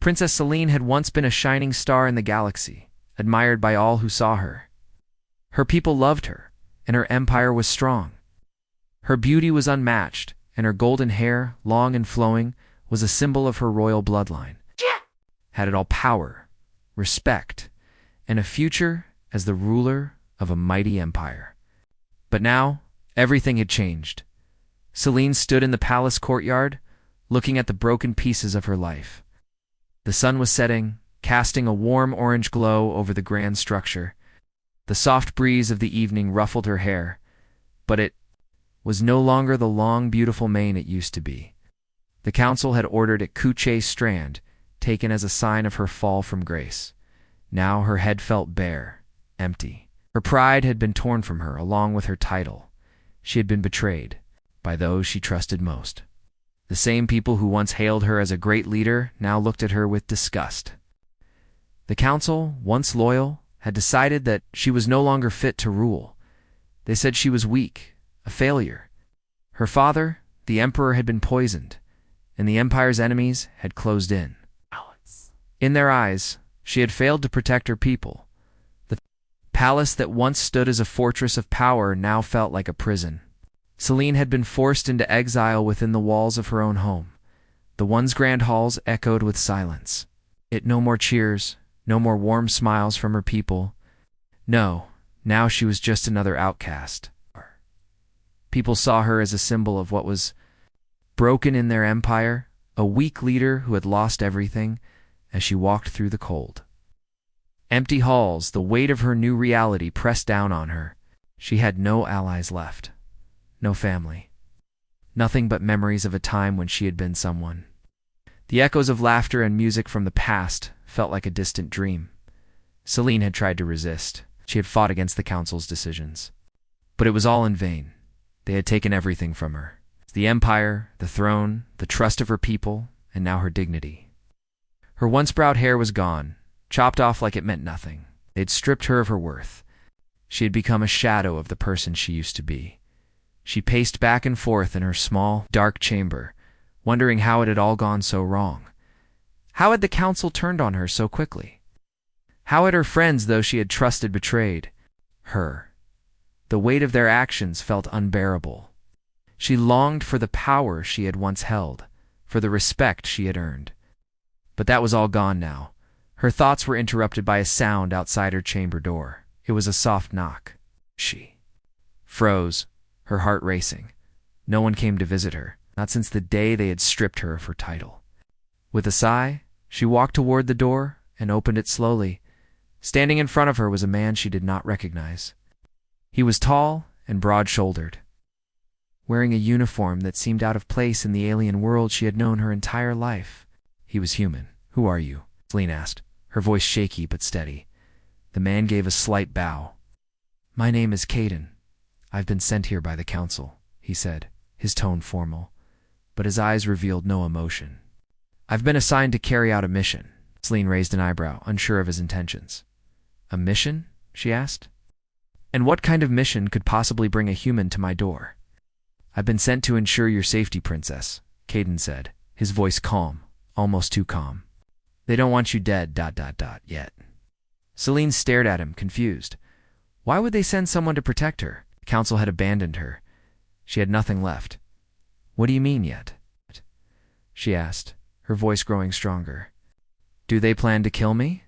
Princess Selene had once been a shining star in the galaxy, admired by all who saw her. Her people loved her, and her empire was strong. Her beauty was unmatched, and her golden hair, long and flowing, was a symbol of her royal bloodline. Had it all power, respect, and a future as the ruler of a mighty empire. But now, everything had changed. Selene stood in the palace courtyard, looking at the broken pieces of her life. The sun was setting, casting a warm orange glow over the grand structure. The soft breeze of the evening ruffled her hair, but it was no longer the long, beautiful mane it used to be. The council had ordered a couche strand, taken as a sign of her fall from grace. Now her head felt bare, empty. Her pride had been torn from her, along with her title. She had been betrayed by those she trusted most. The same people who once hailed her as a great leader now looked at her with disgust. The council, once loyal, had decided that she was no longer fit to rule. They said she was weak, a failure. Her father, the emperor, had been poisoned, and the empire's enemies had closed in. In their eyes, she had failed to protect her people. The palace that once stood as a fortress of power now felt like a prison. Selene had been forced into exile within the walls of her own home. The once grand halls echoed with silence. No more cheers, no more warm smiles from her people. No, now she was just another outcast. People saw her as a symbol of what was broken in their empire, a weak leader who had lost everything, as she walked through the cold. Empty halls, the weight of her new reality pressed down on her. She had no allies left, no family, nothing but memories of a time when she had been someone. The echoes of laughter and music from the past felt like a distant dream. Selene had tried to resist. She had fought against the council's decisions. But it was all in vain. They had taken everything from her. The empire, the throne, the trust of her people, and now her dignity. Her once proud hair was gone, chopped off like it meant nothing. They had stripped her of her worth. She had become a shadow of the person she used to be. She paced back and forth in her small, dark chamber, wondering how it had all gone so wrong. How had the council turned on her so quickly? How had her friends, those she had trusted, betrayed her? The weight of their actions felt unbearable. She longed for the power she had once held, for the respect she had earned. But that was all gone now. Her thoughts were interrupted by a sound outside her chamber door. It was a soft knock. She froze, her heart racing. No one came to visit her, not since the day they had stripped her of her title. With a sigh, she walked toward the door and opened it slowly. Standing in front of her was a man she did not recognize. He was tall and broad-shouldered, wearing a uniform that seemed out of place in the alien world she had known her entire life. He was human. "Who are you?" Selene asked, her voice shaky but steady. The man gave a slight bow. "My name is Caden. I've been sent here by the council," he said, his tone formal, but his eyes revealed no emotion. "I've been assigned to carry out a mission." Selene raised an eyebrow, unsure of his intentions. "A mission?" she asked. "And what kind of mission could possibly bring a human to my door?" "I've been sent to ensure your safety, Princess," Caden said, his voice calm, almost too calm. "They don't want you dead, yet." Selene stared at him, confused. Why would they send someone to protect her? The council had abandoned her. She had nothing left. "What do you mean, yet?" she asked, her voice growing stronger. "Do they plan to kill me?"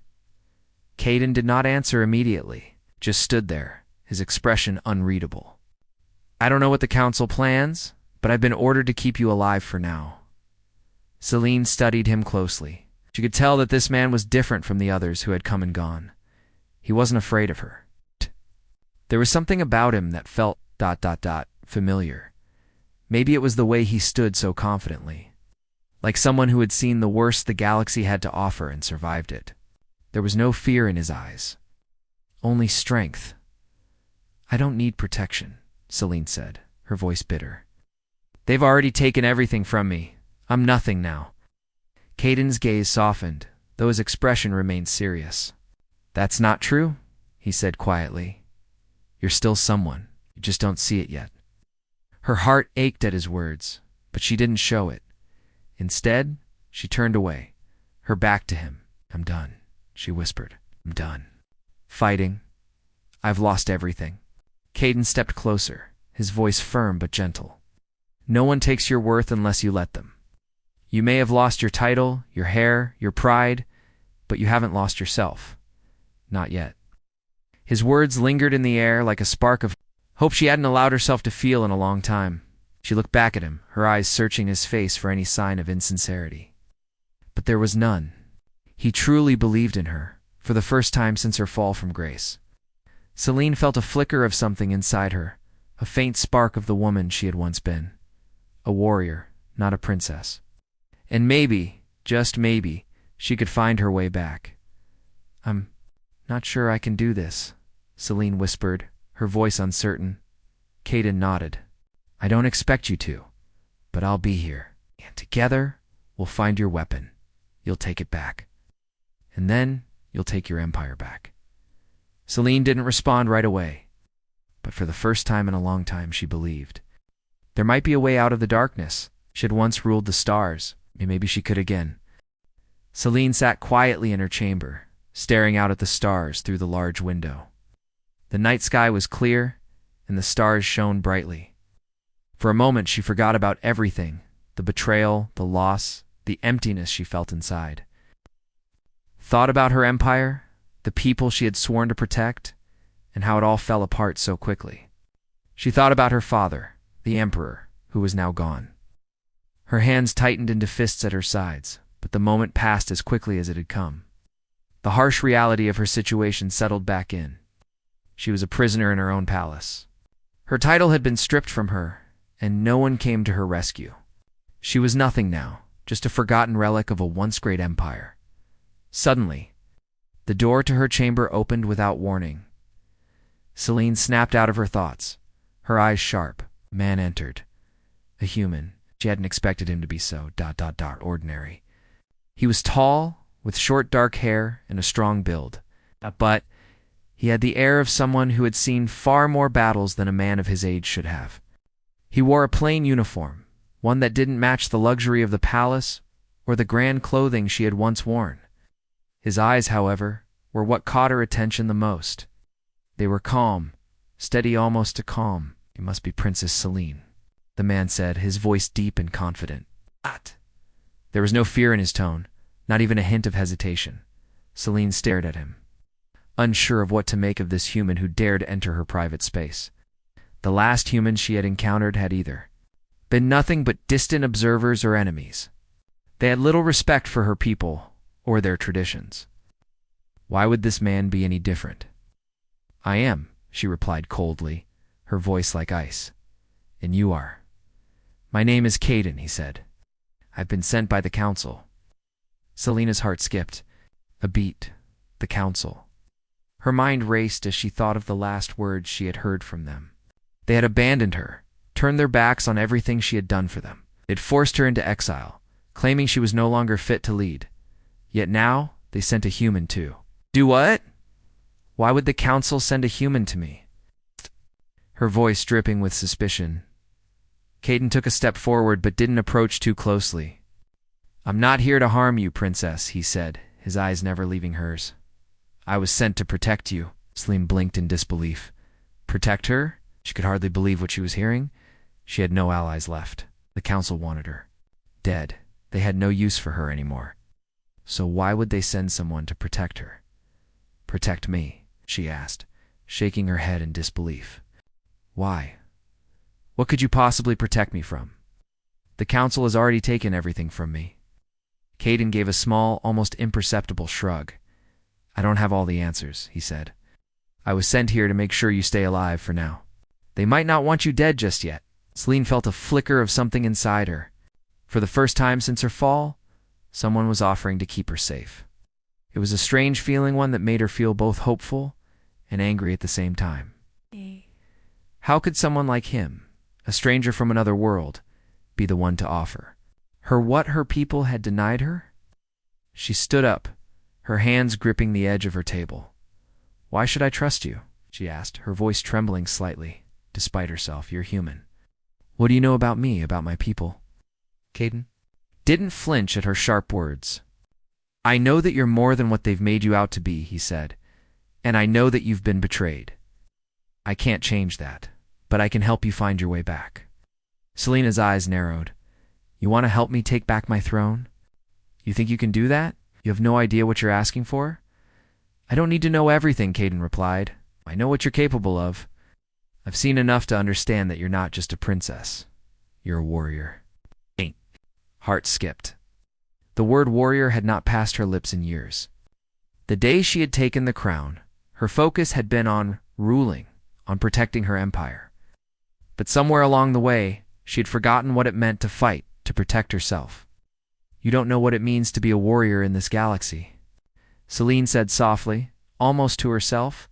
Caden did not answer immediately, just stood there, his expression unreadable. "I don't know what the council plans, but I've been ordered to keep you alive for now." Selene studied him closely. She could tell that this man was different from the others who had come and gone. He wasn't afraid of her. There was something about him that felt ... familiar. Maybe it was the way he stood so confidently, like someone who had seen the worst the galaxy had to offer and survived it. There was no fear in his eyes, only strength. "I don't need protection," Selene said, her voice bitter. "They've already taken everything from me. I'm nothing now." Caden's gaze softened, though his expression remained serious. "That's not true," he said quietly. "You're still someone. You just don't see it yet." Her heart ached at his words, but she didn't show it. Instead, she turned away, her back to him. "I'm done," she whispered. "I'm done fighting. I've lost everything." Caden stepped closer, his voice firm but gentle. "No one takes your worth unless you let them. You may have lost your title, your hair, your pride, but you haven't lost yourself. Not yet." His words lingered in the air like a spark of hope she hadn't allowed herself to feel in a long time. She looked back at him, her eyes searching his face for any sign of insincerity. But there was none. He truly believed in her, for the first time since her fall from grace. Celine felt a flicker of something inside her, a faint spark of the woman she had once been. A warrior, not a princess. And maybe, just maybe, she could find her way back. "I'm not sure I can do this," Celine whispered, her voice uncertain. Caden nodded. "I don't expect you to, but I'll be here. And together, we'll find your weapon. You'll take it back. And then, you'll take your empire back." Celine didn't respond right away, but for the first time in a long time she believed. There might be a way out of the darkness. She had once ruled the stars, and maybe she could again. Celine sat quietly in her chamber, staring out at the stars through the large window. The night sky was clear, and the stars shone brightly. For a moment she forgot about everything, the betrayal, the loss, the emptiness she felt inside. Thought about her empire, the people she had sworn to protect, and how it all fell apart so quickly. She thought about her father, the emperor, who was now gone. Her hands tightened into fists at her sides, but the moment passed as quickly as it had come. The harsh reality of her situation settled back in. She was a prisoner in her own palace. Her title had been stripped from her, and no one came to her rescue. She was nothing now, just a forgotten relic of a once great empire. Suddenly, the door to her chamber opened without warning. Celine snapped out of her thoughts, her eyes sharp. A man entered. A human. She hadn't expected him to be so ordinary. He was tall, with short dark hair and a strong build, but he had the air of someone who had seen far more battles than a man of his age should have. He wore a plain uniform, one that didn't match the luxury of the palace or the grand clothing she had once worn. His eyes, however, were what caught her attention the most. They were calm, steady almost to calm. "It must be Princess Celine," the man said, his voice deep and confident. There was no fear in his tone, not even a hint of hesitation. Celine stared at him, unsure of what to make of this human who dared enter her private space. The last humans she had encountered had either been nothing but distant observers or enemies. They had little respect for her people or their traditions. Why would this man be any different? "I am," she replied coldly, her voice like ice. "And you are?" "My name is Caden," he said. "I've been sent by the council." Selena's heart skipped a beat. The council. Her mind raced as she thought of the last words she had heard from them. They had abandoned her, turned their backs on everything she had done for them. They'd forced her into exile, claiming she was no longer fit to lead. Yet now, they sent a human too. "Do what? Why would the council send a human to me?" Her voice dripping with suspicion. Caden took a step forward but didn't approach too closely. "I'm not here to harm you, princess," he said, his eyes never leaving hers. "I was sent to protect you." Celine blinked in disbelief. Protect her? She could hardly believe what she was hearing. She had no allies left. The council wanted her dead. They had no use for her anymore. So why would they send someone to protect her? "Protect me?" she asked, shaking her head in disbelief. "Why? What could you possibly protect me from? The council has already taken everything from me." Caden gave a small, almost imperceptible shrug. "I don't have all the answers," he said. "I was sent here to make sure you stay alive for now. They might not want you dead just yet." Celine felt a flicker of something inside her. For the first time since her fall, someone was offering to keep her safe. It was a strange feeling, one that made her feel both hopeful and angry at the same time. How could someone like him, a stranger from another world, be the one to offer her what her people had denied her? She stood up, her hands gripping the edge of her table. "Why should I trust you?" she asked, her voice trembling slightly. Despite herself, "You're human. What do you know about me, about my people?" Caden didn't flinch at her sharp words. I know that you're more than what they've made you out to be, he said, and I know that you've been betrayed. I can't change that, but I can help you find your way back. Selena's eyes narrowed. You want to help me take back my throne? You think you can do that? You have no idea what you're asking for? I don't need to know everything, Caden replied. I know what you're capable of. I've seen enough to understand that you're not just a princess. You're a warrior. Heart skipped. The word warrior had not passed her lips in years. The day she had taken the crown, her focus had been on ruling, on protecting her empire. But somewhere along the way, she had forgotten what it meant to fight, to protect herself. You don't know what it means to be a warrior in this galaxy. Selene said softly, almost to herself.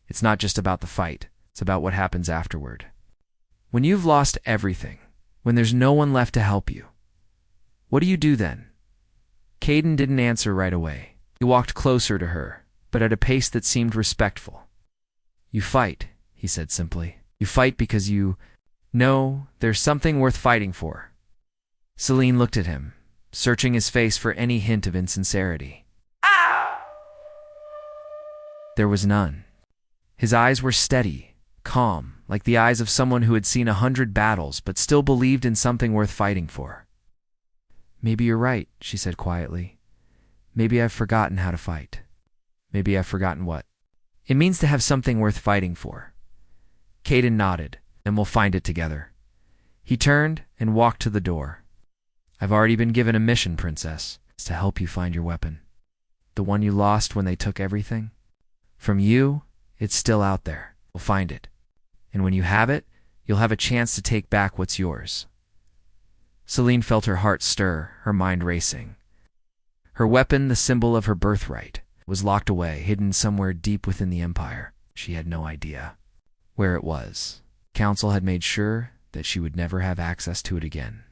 It's not just about the fight, it's about what happens afterward. When you've lost everything, when there's no one left to help you, what do you do then? Caden didn't answer right away. He walked closer to her, but at a pace that seemed respectful. You fight, he said simply. You fight because you know there's something worth fighting for. Selene looked at him, searching his face for any hint of insincerity. There was none. His eyes were steady, calm, like the eyes of someone who had seen 100 battles but still believed in something worth fighting for. Maybe you're right, she said quietly. Maybe I've forgotten how to fight. Maybe I've forgotten what. It means to have something worth fighting for. Caden nodded, and we'll find it together. He turned and walked to the door. I've already been given a mission, Princess. It's to help you find your weapon. The one you lost when they took everything. From you, it's still out there. We'll find it. And when you have it, you'll have a chance to take back what's yours. Selene felt her heart stir, her mind racing. Her weapon, the symbol of her birthright, was locked away, hidden somewhere deep within the Empire. She had no idea where it was. Council had made sure that she would never have access to it again.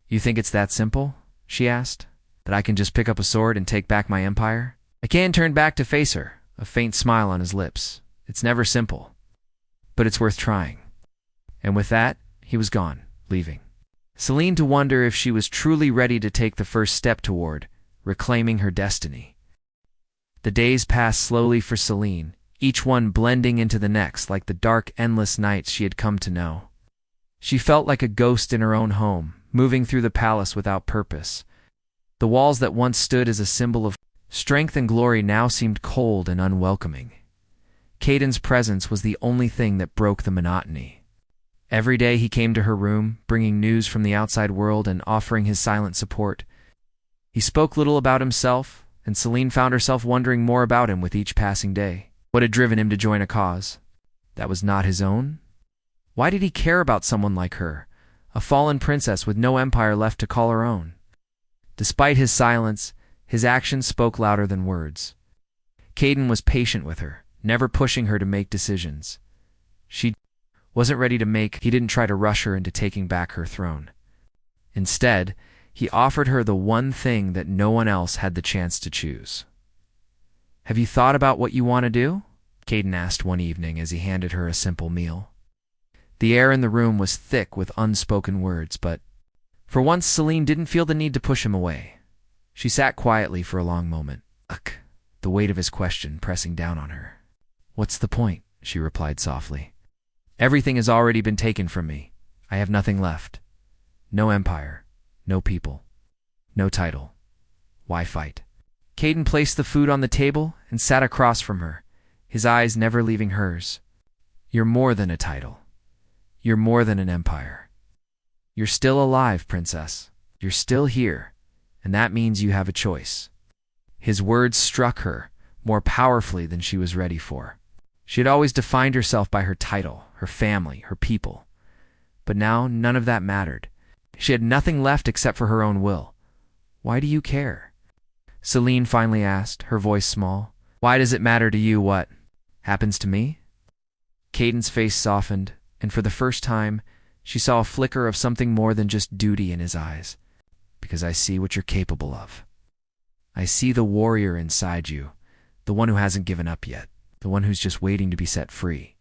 You think it's that simple? She asked. That I can just pick up a sword and take back my empire? Akan turned back to face her, a faint smile on his lips. It's never simple, but it's worth trying. And with that, he was gone, leaving. Selene to wonder if she was truly ready to take the first step toward reclaiming her destiny. The days passed slowly for Selene, each one blending into the next like the dark, endless nights she had come to know. She felt like a ghost in her own home, moving through the palace without purpose. The walls that once stood as a symbol of strength and glory now seemed cold and unwelcoming. Caden's presence was the only thing that broke the monotony. Every day he came to her room, bringing news from the outside world and offering his silent support. He spoke little about himself, and Selene found herself wondering more about him with each passing day. What had driven him to join a cause that was not his own? Why did he care about someone like her, a fallen princess with no empire left to call her own? Despite his silence, his actions spoke louder than words. Caden was patient with her, never pushing her to make decisions. She wasn't ready to make. He didn't try to rush her into taking back her throne. Instead, he offered her the one thing that no one else had the chance to choose. Have you thought about what you want to do? Caden asked one evening as he handed her a simple meal. The air in the room was thick with unspoken words, but for once Selene didn't feel the need to push him away. She sat quietly for a long moment, the weight of his question pressing down on her. What's the point? She replied softly. Everything has already been taken from me. I have nothing left. No empire, no people, no title. Why fight? Caden placed the food on the table and sat across from her, his eyes never leaving hers. You're more than a title. You're more than an empire. You're still alive, Princess. You're still here, and that means you have a choice. His words struck her more powerfully than she was ready for. She had always defined herself by her title, her family, her people. But now none of that mattered. She had nothing left except for her own will. Why do you care? Selene finally asked, her voice small. Why does it matter to you what happens to me? Caden's face softened, and for the first time, she saw a flicker of something more than just duty in his eyes. Because I see what you're capable of. I see the warrior inside you, the one who hasn't given up yet, the one who's just waiting to be set free.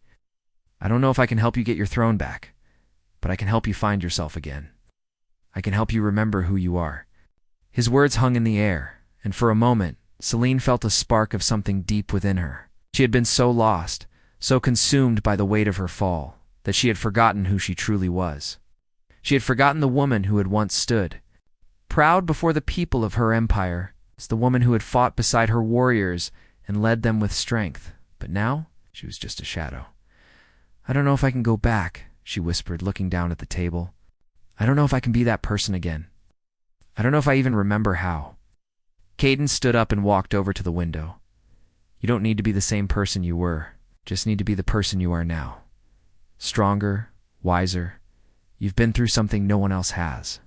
I don't know if I can help you get your throne back, but I can help you find yourself again. I can help you remember who you are. His words hung in the air, and for a moment, Celine felt a spark of something deep within her. She had been so lost, so consumed by the weight of her fall, that she had forgotten who she truly was. She had forgotten the woman who had once stood, proud before the people of her empire, as the woman who had fought beside her warriors and led them with strength. But now, she was just a shadow. "I don't know if I can go back," she whispered, looking down at the table. "I don't know if I can be that person again. I don't know if I even remember how." Caden stood up and walked over to the window. "You don't need to be the same person you were. Just need to be the person you are now. Stronger, wiser. You've been through something no one else has.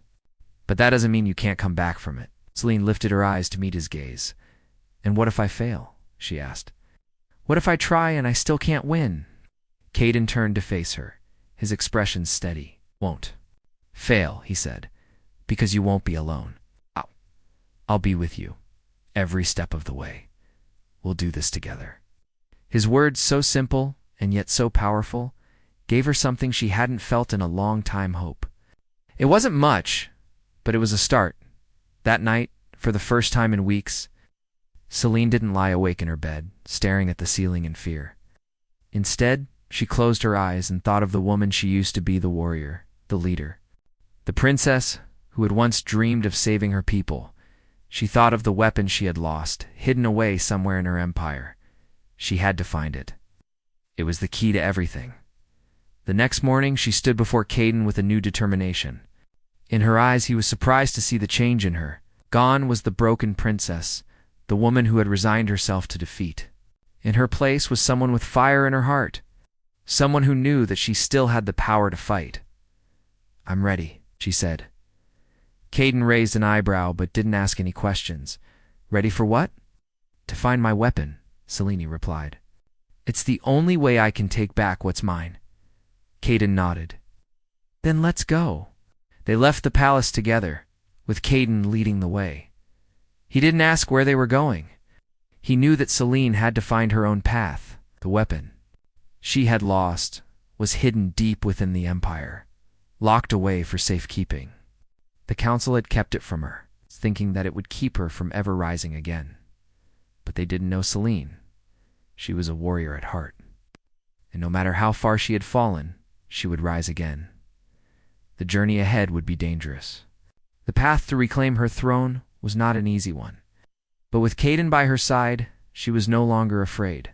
But that doesn't mean you can't come back from it." Celine lifted her eyes to meet his gaze. "And what if I fail?" she asked. "What if I try and I still can't win?" Caden turned to face her, his expression steady. "Won't fail," he said, "because you won't be alone. I'll be with you, every step of the way. We'll do this together." His words, so simple and yet so powerful, gave her something she hadn't felt in a long time: hope. It wasn't much, but it was a start. That night, for the first time in weeks, Celine didn't lie awake in her bed, staring at the ceiling in fear. Instead, she closed her eyes and thought of the woman she used to be, the warrior, the leader, the princess who had once dreamed of saving her people. She thought of the weapon she had lost, hidden away somewhere in her empire. She had to find it. It was the key to everything. The next morning, she stood before Caden with a new determination. In her eyes, he was surprised to see the change in her. Gone was the broken princess, the woman who had resigned herself to defeat. In her place was someone with fire in her heart, someone who knew that she still had the power to fight. "I'm ready," she said. Caden raised an eyebrow but didn't ask any questions. "Ready for what?" "To find my weapon," Celine replied. "It's the only way I can take back what's mine." Caden nodded. "Then let's go." They left the palace together, with Caden leading the way. He didn't ask where they were going. He knew that Celine had to find her own path. The weapon she had lost was hidden deep within the empire, locked away for safekeeping. The council had kept it from her, thinking that it would keep her from ever rising again. But they didn't know Celine. She was a warrior at heart. And no matter how far she had fallen, she would rise again. The journey ahead would be dangerous. The path to reclaim her throne was not an easy one. But with Caden by her side, she was no longer afraid.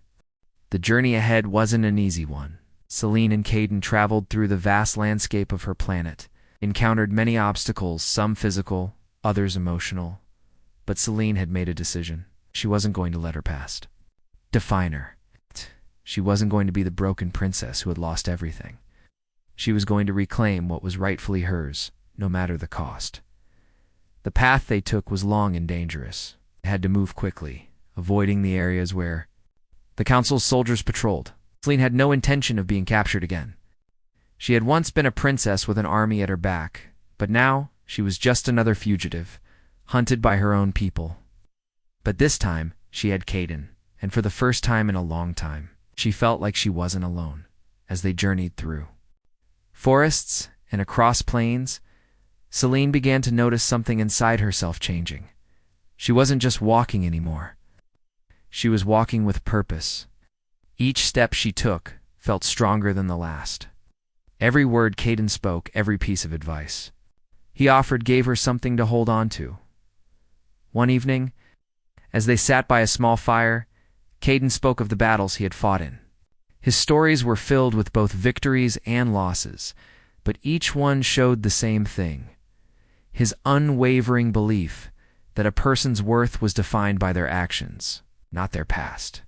The journey ahead wasn't an easy one. Celine and Caden traveled through the vast landscape of her planet, encountered many obstacles, some physical, others emotional. But Celine had made a decision. She wasn't going to let her past define her. She wasn't going to be the broken princess who had lost everything. She was going to reclaim what was rightfully hers, no matter the cost. The path they took was long and dangerous. They had to move quickly, avoiding the areas where the council's soldiers patrolled. Celine had no intention of being captured again. She had once been a princess with an army at her back, but now she was just another fugitive, hunted by her own people. But this time, she had Caden, and for the first time in a long time, she felt like she wasn't alone as they journeyed through forests and across plains. Celine began to notice something inside herself changing. She wasn't just walking anymore. She was walking with purpose. Each step she took felt stronger than the last. Every word Caden spoke, every piece of advice he offered gave her something to hold on to. One evening, as they sat by a small fire, Caden spoke of the battles he had fought in. His stories were filled with both victories and losses, but each one showed the same thing: his unwavering belief that a person's worth was defined by their actions, not their past.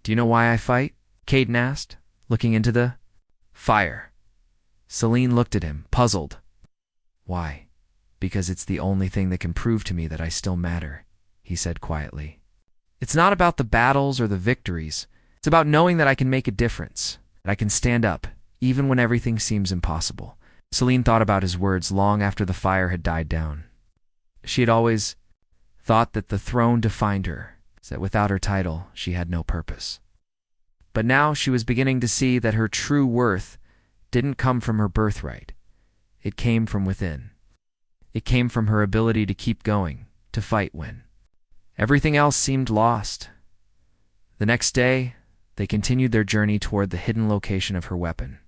"Do you know why I fight?" Caden asked, looking into the fire. Celine looked at him, puzzled. "Why?" "Because it's the only thing that can prove to me that I still matter," he said quietly. "It's not about the battles or the victories. It's about knowing that I can make a difference, that I can stand up, even when everything seems impossible." Celine thought about his words long after the fire had died down. She had always thought that the throne defined her, that without her title, she had no purpose. But now she was beginning to see that her true worth didn't come from her birthright. It came from within. It came from her ability to keep going, to fight when Everything else seemed lost. The next day, they continued their journey toward the hidden location of her weapon.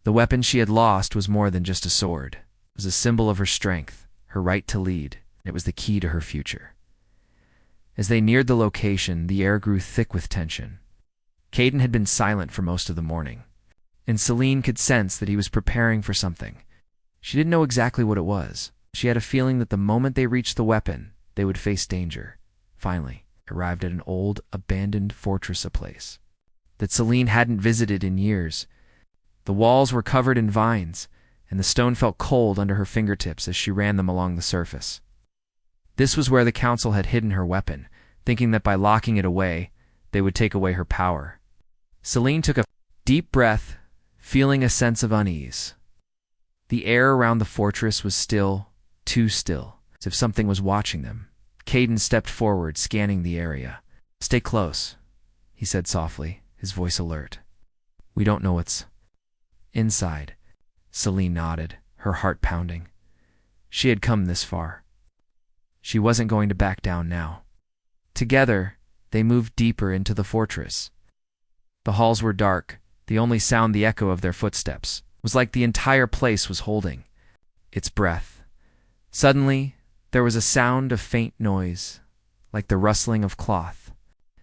The weapon she had lost was more than just a sword. It was a symbol of her strength, her right to lead. It was the key to her future. As they neared the location, the air grew thick with tension. Caden had been silent for most of the morning, and Celine could sense that he was preparing for something. She didn't know exactly what it was. She had a feeling that the moment they reached the weapon, they would face danger. Finally, arrived at an old, abandoned fortress, a place that Celine hadn't visited in years. The walls were covered in vines, and the stone felt cold under her fingertips as she ran them along the surface. This was where the council had hidden her weapon, thinking that by locking it away, they would take away her power. Celine took a deep breath, feeling a sense of unease. The air around the fortress was still, too still, as if something was watching them. Caden stepped forward, scanning the area. "Stay close," he said softly, his voice alert. "We don't know what's inside." Celine nodded, her heart pounding. She had come this far. She wasn't going to back down now. Together, they moved deeper into the fortress. The halls were dark. The only sound, the echo of their footsteps, was like the entire place was holding its breath. Suddenly, there was a sound of faint noise, like the rustling of cloth.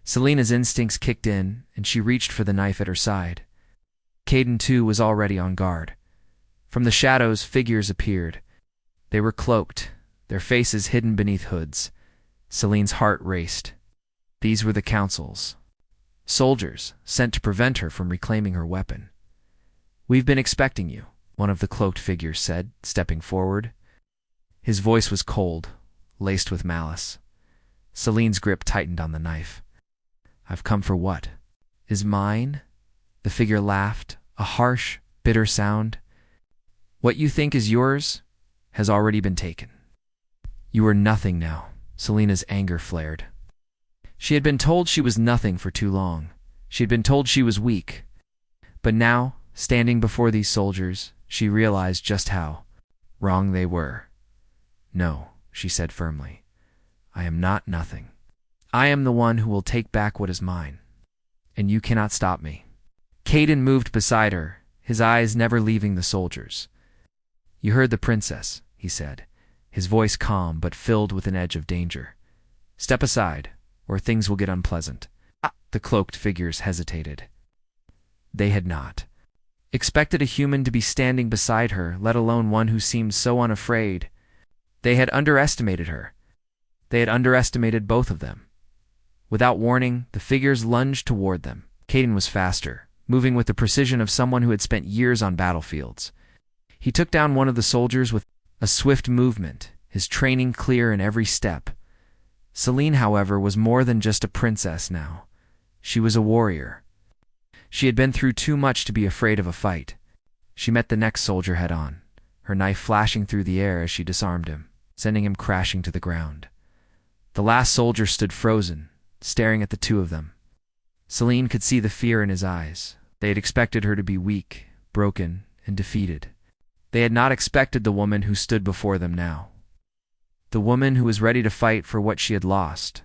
Selena's instincts kicked in, and she reached for the knife at her side. Caden, too, was already on guard. From the shadows, figures appeared. They were cloaked, their faces hidden beneath hoods. Celine's heart raced. These were the council's soldiers, sent to prevent her from reclaiming her weapon. "We've been expecting you," one of the cloaked figures said, stepping forward. His voice was cold, laced with malice. Celine's grip tightened on the knife. "I've come for what is mine?" The figure laughed, a harsh, bitter sound. "What you think is yours has already been taken. You are nothing now." Selena's anger flared. She had been told she was nothing for too long. She had been told she was weak. But now, standing before these soldiers, she realized just how wrong they were. "No," she said firmly. "I am not nothing. I am the one who will take back what is mine, and you cannot stop me." Caden moved beside her, his eyes never leaving the soldiers. "You heard the princess," he said, his voice calm but filled with an edge of danger. "Step aside, or things will get unpleasant." The cloaked figures hesitated. They had not expected a human to be standing beside her, let alone one who seemed so unafraid. They had underestimated her. They had underestimated both of them. Without warning, the figures lunged toward them. Caden was faster, moving with the precision of someone who had spent years on battlefields. He took down one of the soldiers with a swift movement, his training clear in every step. Celine, however, was more than just a princess now. She was a warrior. She had been through too much to be afraid of a fight. She met the next soldier head-on, her knife flashing through the air as she disarmed him, sending him crashing to the ground. The last soldier stood frozen, staring at the two of them. Celine could see the fear in his eyes. They had expected her to be weak, broken, and defeated. They had not expected the woman who stood before them now. The woman who was ready to fight for what she had lost.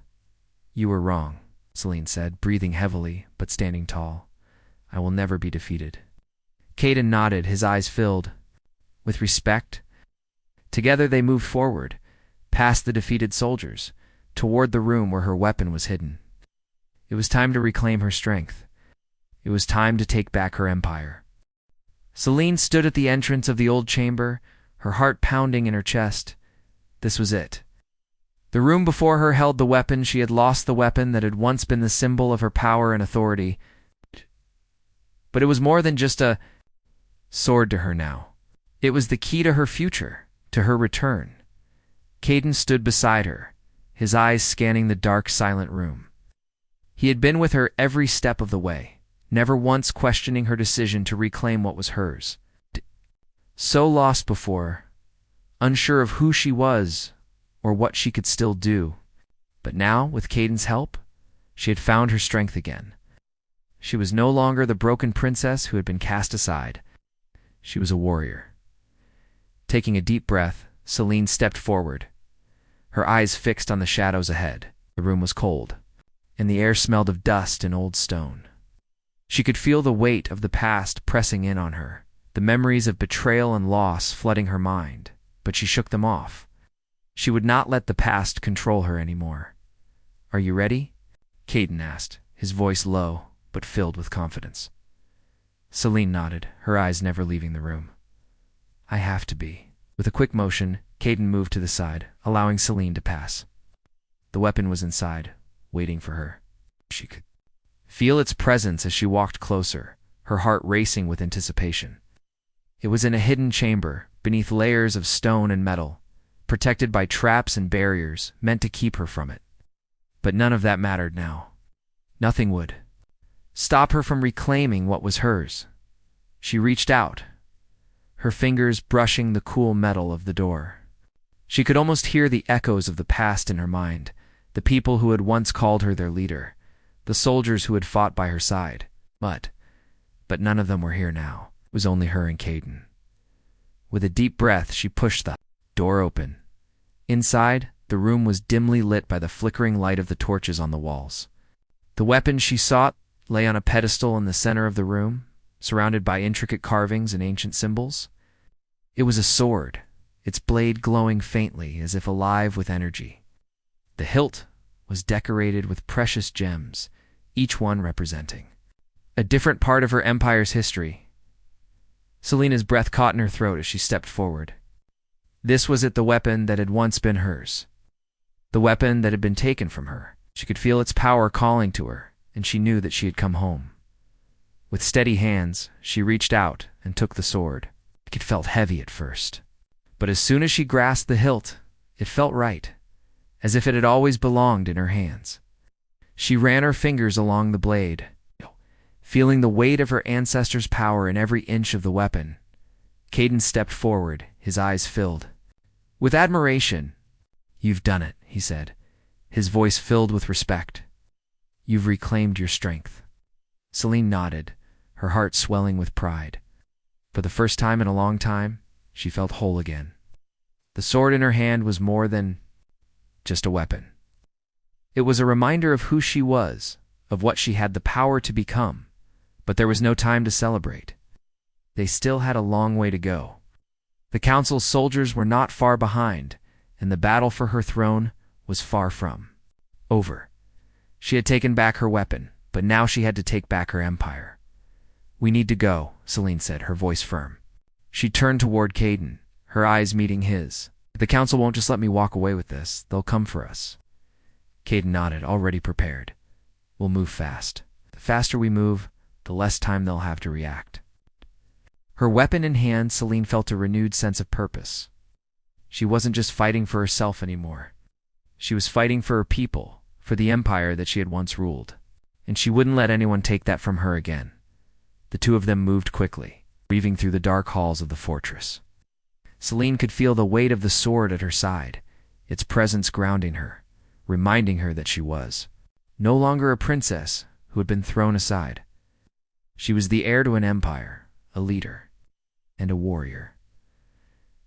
"You were wrong," Celine said, breathing heavily, but standing tall. "I will never be defeated." Caden nodded, his eyes filled with respect. Together they moved forward, past the defeated soldiers, toward the room where her weapon was hidden. It was time to reclaim her strength. It was time to take back her empire. Celine stood at the entrance of the old chamber, her heart pounding in her chest. This was it. The room before her held the weapon. She had lost the weapon that had once been the symbol of her power and authority. But it was more than just a sword to her now. It was the key to her future, to her return. Caden stood beside her, his eyes scanning the dark, silent room. He had been with her every step of the way, never once questioning her decision to reclaim what was hers. So lost before, unsure of who she was or what she could still do. But now, with Caden's help, she had found her strength again. She was no longer the broken princess who had been cast aside. She was a warrior. Taking a deep breath, Celine stepped forward, her eyes fixed on the shadows ahead. The room was cold, and the air smelled of dust and old stone. She could feel the weight of the past pressing in on her, the memories of betrayal and loss flooding her mind, but she shook them off. She would not let the past control her anymore. "Are you ready?" Caden asked, his voice low, but filled with confidence. Celine nodded, her eyes never leaving the room. "I have to be." With a quick motion, Caden moved to the side, allowing Celine to pass. The weapon was inside, waiting for her. She could feel its presence as she walked closer, her heart racing with anticipation. It was in a hidden chamber, beneath layers of stone and metal, protected by traps and barriers meant to keep her from it. But none of that mattered now. Nothing would stop her from reclaiming what was hers. She reached out, her fingers brushing the cool metal of the door. She could almost hear the echoes of the past in her mind, the people who had once called her their leader, the soldiers who had fought by her side. But none of them were here now. It was only her and Caden. With a deep breath, she pushed the door open. Inside, the room was dimly lit by the flickering light of the torches on the walls. The weapon she sought lay on a pedestal in the center of the room, surrounded by intricate carvings and ancient symbols. It was a sword, its blade glowing faintly as if alive with energy. The hilt was decorated with precious gems, each one representing a different part of her empire's history. Selena's breath caught in her throat as she stepped forward. This was it, the weapon that had once been hers. The weapon that had been taken from her. She could feel its power calling to her, and she knew that she had come home. With steady hands, she reached out and took the sword. It felt heavy at first, but as soon as she grasped the hilt, it felt right, as if it had always belonged in her hands. She ran her fingers along the blade, feeling the weight of her ancestors' power in every inch of the weapon. Caden stepped forward, his eyes filled with admiration. "You've done it," he said, his voice filled with respect. "You've reclaimed your strength." Celine nodded, her heart swelling with pride. For the first time in a long time, she felt whole again. The sword in her hand was more than just a weapon. It was a reminder of who she was, of what she had the power to become. But there was no time to celebrate. They still had a long way to go. The council's soldiers were not far behind, and the battle for her throne was far from over. She had taken back her weapon, but now she had to take back her empire. "We need to go," Celine said, her voice firm. She turned toward Caden, her eyes meeting his. "The council won't just let me walk away with this. They'll come for us." Caden nodded, already prepared. "We'll move fast. The faster we move, the less time they'll have to react." Her weapon in hand, Celine felt a renewed sense of purpose. She wasn't just fighting for herself anymore. She was fighting for her people, for the empire that she had once ruled. And she wouldn't let anyone take that from her again. The two of them moved quickly, weaving through the dark halls of the fortress. Celine could feel the weight of the sword at her side, its presence grounding her, reminding her that she was no longer a princess who had been thrown aside. She was the heir to an empire, a leader, and a warrior.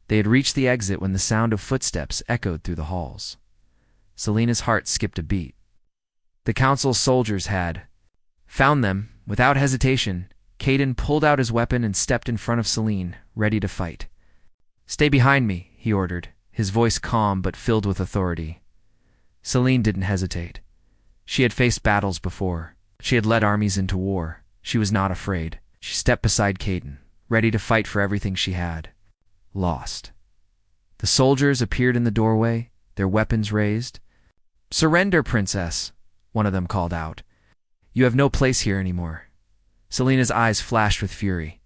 They had reached the exit when the sound of footsteps echoed through the halls. Selena's heart skipped a beat. The council's soldiers had found them. Without hesitation, Caden pulled out his weapon and stepped in front of Celine, ready to fight. "Stay behind me," he ordered, his voice calm but filled with authority. Celine didn't hesitate. She had faced battles before. She had led armies into war. She was not afraid. She stepped beside Caden, ready to fight for everything she had lost. The soldiers appeared in the doorway, their weapons raised. "Surrender, princess," one of them called out. "You have no place here anymore." Selena's eyes flashed with fury.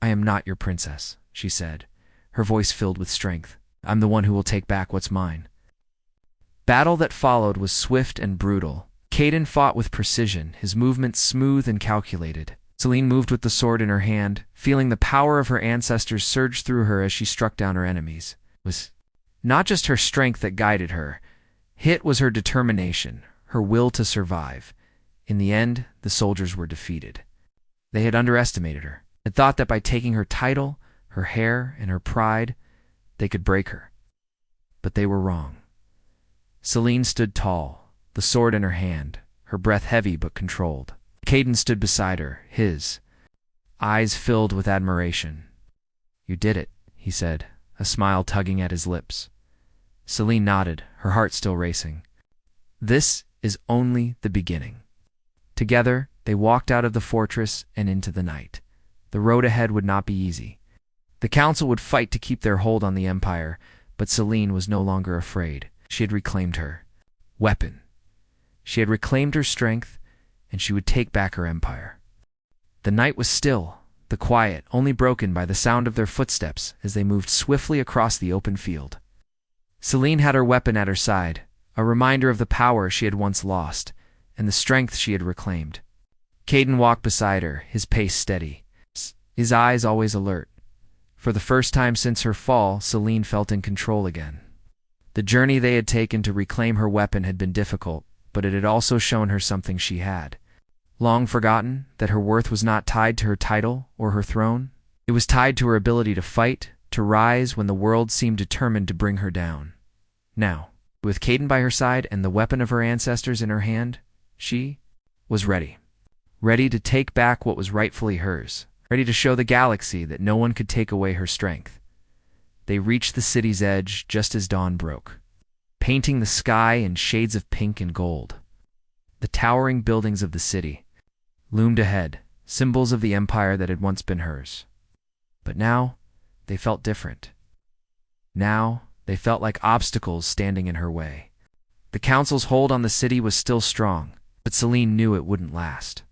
"I am not your princess," she said, her voice filled with strength. "I'm the one who will take back what's mine." Battle that followed was swift and brutal. Caden fought with precision, his movements smooth and calculated. Celine moved with the sword in her hand, feeling the power of her ancestors surge through her as she struck down her enemies. It was not just her strength that guided her. It was her determination, her will to survive. In the end, the soldiers were defeated. They had underestimated her, had thought that by taking her title, her hair, and her pride, they could break her. But they were wrong. Celine stood tall, the sword in her hand, her breath heavy but controlled. Caden stood beside her, his eyes filled with admiration. "You did it," he said, a smile tugging at his lips. Celine nodded, her heart still racing. This is only the beginning. Together, they walked out of the fortress and into the night. The road ahead would not be easy. The council would fight to keep their hold on the empire, but Celine was no longer afraid. She had reclaimed her weapon. She had reclaimed her strength, and she would take back her empire. The night was still, the quiet only broken by the sound of their footsteps as they moved swiftly across the open field. Celine had her weapon at her side, a reminder of the power she had once lost, and the strength she had reclaimed. Caden walked beside her, his pace steady, his eyes always alert. For the first time since her fall, Celine felt in control again. The journey they had taken to reclaim her weapon had been difficult, but it had also shown her something she had long forgotten, that her worth was not tied to her title or her throne. It was tied to her ability to fight, to rise when the world seemed determined to bring her down. Now, with Caden by her side and the weapon of her ancestors in her hand, she was ready. Ready to take back what was rightfully hers. Ready to show the galaxy that no one could take away her strength. They reached the city's edge just as dawn broke, painting the sky in shades of pink and gold. The towering buildings of the city loomed ahead, symbols of the empire that had once been hers. But now, they felt different. Now, they felt like obstacles standing in her way. The council's hold on the city was still strong, but Celine knew it wouldn't last.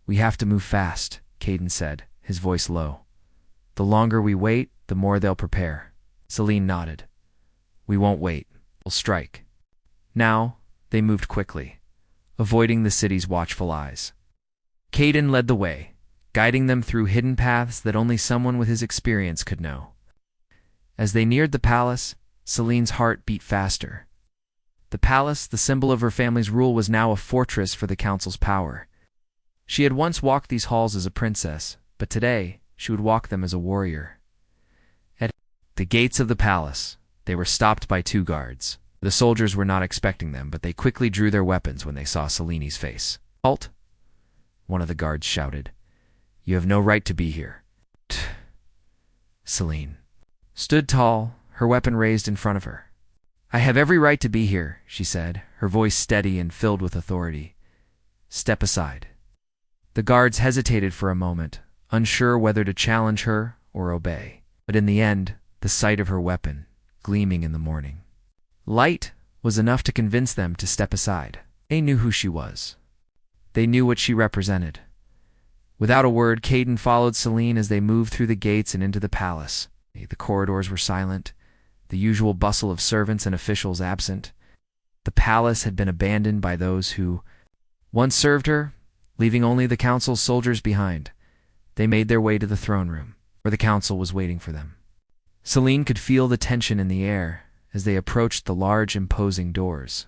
"We have to move fast," Caden said, his voice low. "The longer we wait, the more they'll prepare." Celine nodded. "We won't wait. We'll strike." Now, they moved quickly, avoiding the city's watchful eyes. Caden led the way, guiding them through hidden paths that only someone with his experience could know. As they neared the palace, Celine's heart beat faster. The palace, the symbol of her family's rule, was now a fortress for the council's power. She had once walked these halls as a princess, but today she would walk them as a warrior. At the gates of the palace, they were stopped by two guards. The soldiers were not expecting them, but they quickly drew their weapons when they saw Celine's face. "Halt!" one of the guards shouted. "You have no right to be here." Celine stood tall, her weapon raised in front of her. "I have every right to be here," she said, her voice steady and filled with authority. "Step aside." The guards hesitated for a moment, unsure whether to challenge her or obey. But in the end, the sight of her weapon, gleaming in the morning light, was enough to convince them to step aside. They knew who she was. They knew what she represented. Without a word, Caden followed Celine as they moved through the gates and into the palace. The corridors were silent, the usual bustle of servants and officials absent. The palace had been abandoned by those who once served her, leaving only the council's soldiers behind. They made their way to the throne room, where the council was waiting for them. Celine could feel the tension in the air as they approached the large, imposing doors.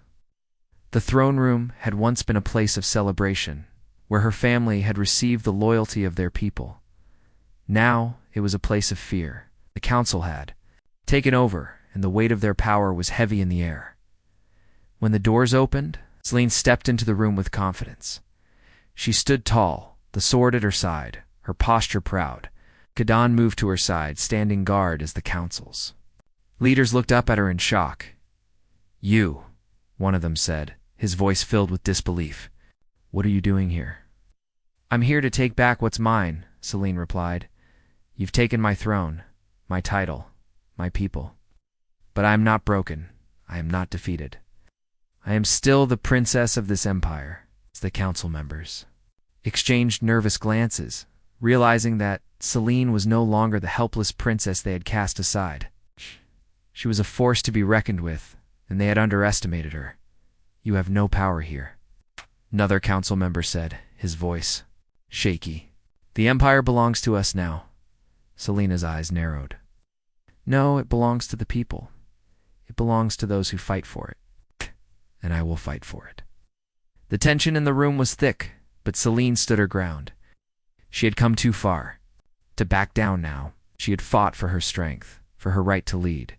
The throne room had once been a place of celebration, where her family had received the loyalty of their people. Now it was a place of fear. The council had taken over, and the weight of their power was heavy in the air. When the doors opened, Celine stepped into the room with confidence. She stood tall, the sword at her side, her posture proud. Caden moved to her side, standing guard as the council's leaders looked up at her in shock. "You," one of them said, his voice filled with disbelief. "What are you doing here?" "I'm here to take back what's mine," Celine replied. "You've taken my throne, my title, my people. But I am not broken. I am not defeated. I am still the princess of this empire." The council members exchanged nervous glances, realizing that Celine was no longer the helpless princess they had cast aside. She was a force to be reckoned with, and they had underestimated her. "You have no power here," another council member said, his voice shaky. "The empire belongs to us now." Celine's eyes narrowed. "No, it belongs to the people. It belongs to those who fight for it. And I will fight for it." The tension in the room was thick, but Celine stood her ground. She had come too far to back down now. She had fought for her strength, for her right to lead.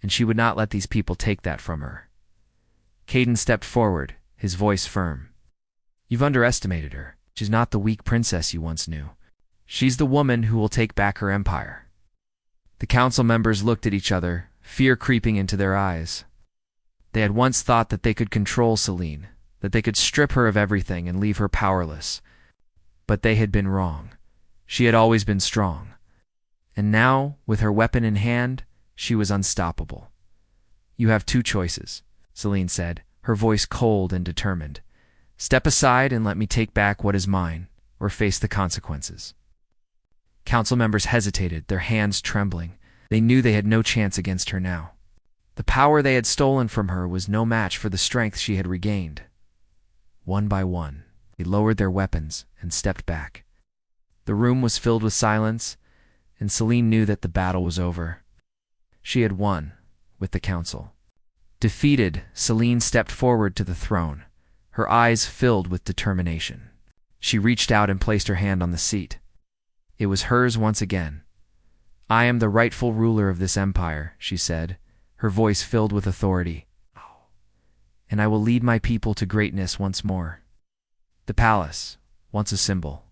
And she would not let these people take that from her. Caden stepped forward, his voice firm. You've underestimated her. She's not the weak princess you once knew. She's the woman who will take back her empire. The council members looked at each other, fear creeping into their eyes. They had once thought that they could control Celine, that they could strip her of everything and leave her powerless. But they had been wrong. She had always been strong. And now, with her weapon in hand, she was unstoppable. You have two choices, Celine said, her voice cold and determined. Step aside and let me take back what is mine, or face the consequences. Council members hesitated, their hands trembling. They knew they had no chance against her now. The power they had stolen from her was no match for the strength she had regained. One by one, they lowered their weapons and stepped back. The room was filled with silence, and Celine knew that the battle was over. She had won, with the council. Defeated, Celine stepped forward to the throne, her eyes filled with determination. She reached out and placed her hand on the seat. It was hers once again. I am the rightful ruler of this empire, she said, her voice filled with authority. And I will lead my people to greatness once more. The palace, once a symbol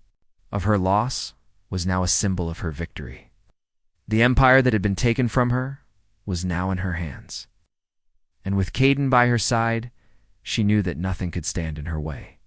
of her loss, was now a symbol of her victory. The empire that had been taken from her was now in her hands. And with Caden by her side, she knew that nothing could stand in her way.